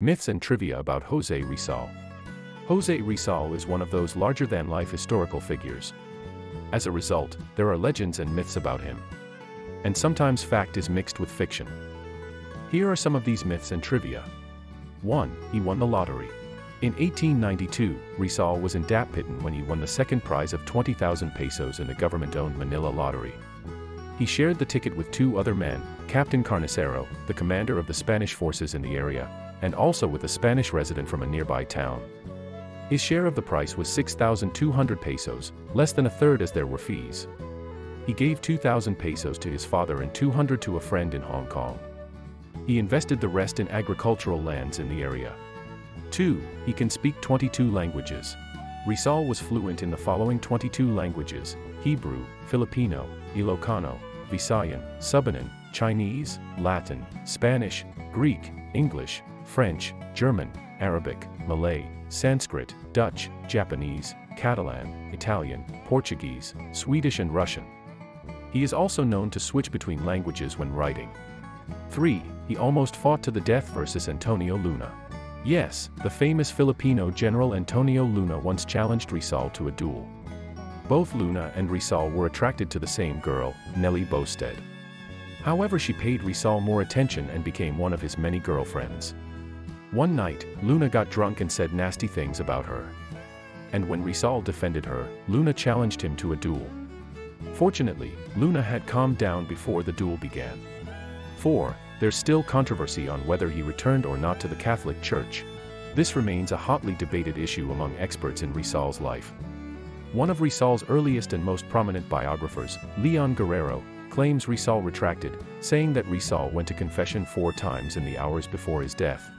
Myths and trivia about José Rizal. José Rizal is one of those larger-than-life historical figures. As a result, there are legends and myths about him. And sometimes fact is mixed with fiction. Here are some of these myths and trivia. 1. He won the lottery. In 1892, Rizal was in Dapitan when he won the second prize of 20,000 pesos in the government-owned Manila lottery. He shared the ticket with two other men, Captain Carnicero, the commander of the Spanish forces in the area, and also with a Spanish resident from a nearby town. His share of the price was 6,200 pesos, less than a third as there were fees. He gave 2,000 pesos to his father and 200 to a friend in Hong Kong. He invested the rest in agricultural lands in the area. 2. He can speak 22 languages. Rizal was fluent in the following 22 languages: Hebrew, Filipino, Ilocano, Visayan, Subanan, Chinese, Latin, Spanish, Greek, English, French, German, Arabic, Malay, Sanskrit, Dutch, Japanese, Catalan, Italian, Portuguese, Swedish and Russian. He is also known to switch between languages when writing. 3. He almost fought to the death versus Antonio Luna. Yes, the famous Filipino general Antonio Luna once challenged Rizal to a duel. Both Luna and Rizal were attracted to the same girl, Nelly Bosted. However, she paid Rizal more attention and became one of his many girlfriends. One night, Luna got drunk and said nasty things about her. And when Rizal defended her, Luna challenged him to a duel. Fortunately, Luna had calmed down before the duel began. 4. There's still controversy on whether he returned or not to the Catholic Church. This remains a hotly debated issue among experts in Rizal's life. One of Rizal's earliest and most prominent biographers, Leon Guerrero, claims Rizal retracted, saying that Rizal went to confession 4 times in the hours before his death.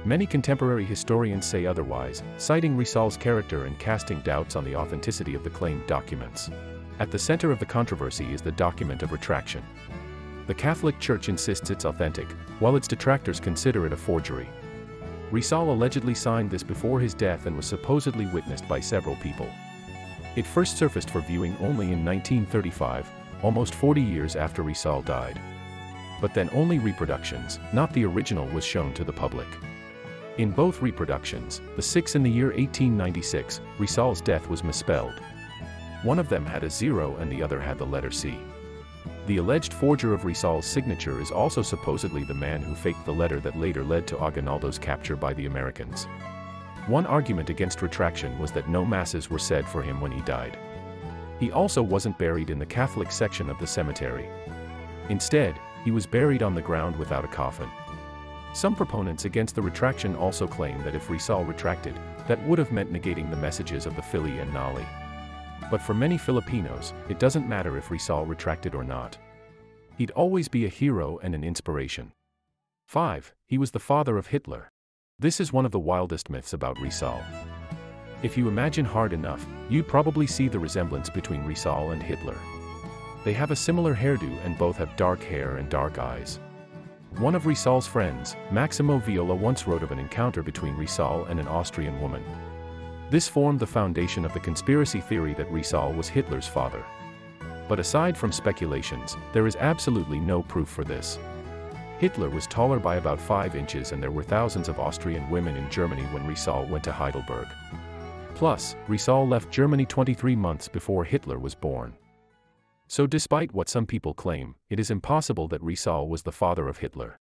Many contemporary historians say otherwise, citing Rizal's character and casting doubts on the authenticity of the claimed documents. At the center of the controversy is the document of retraction. The Catholic Church insists it's authentic, while its detractors consider it a forgery. Rizal allegedly signed this before his death and was supposedly witnessed by several people. It first surfaced for viewing only in 1935, almost 40 years after Rizal died. But then only reproductions, not the original, was shown to the public. In both reproductions, the 6 in the year 1896, Rizal's death was misspelled. One of them had a 0 and the other had the letter C. The alleged forger of Rizal's signature is also supposedly the man who faked the letter that later led to Aguinaldo's capture by the Americans. One argument against retraction was that no masses were said for him when he died. He also wasn't buried in the Catholic section of the cemetery. Instead, he was buried on the ground without a coffin. Some proponents against the retraction also claim that if Rizal retracted, that would have meant negating the messages of the Fili and Nali. But for many Filipinos, it doesn't matter if Rizal retracted or not. He'd always be a hero and an inspiration. 5. He was the father of Hitler. This is one of the wildest myths about Rizal. If you imagine hard enough, you'd probably see the resemblance between Rizal and Hitler. They have a similar hairdo and both have dark hair and dark eyes. One of Rizal's friends, Maximo Viola, once wrote of an encounter between Rizal and an Austrian woman. This formed the foundation of the conspiracy theory that Rizal was Hitler's father. But aside from speculations, there is absolutely no proof for this. Hitler was taller by about 5 inches and there were thousands of Austrian women in Germany when Rizal went to Heidelberg. Plus, Rizal left Germany 23 months before Hitler was born. So despite what some people claim, it is impossible that Rizal was the father of Hitler.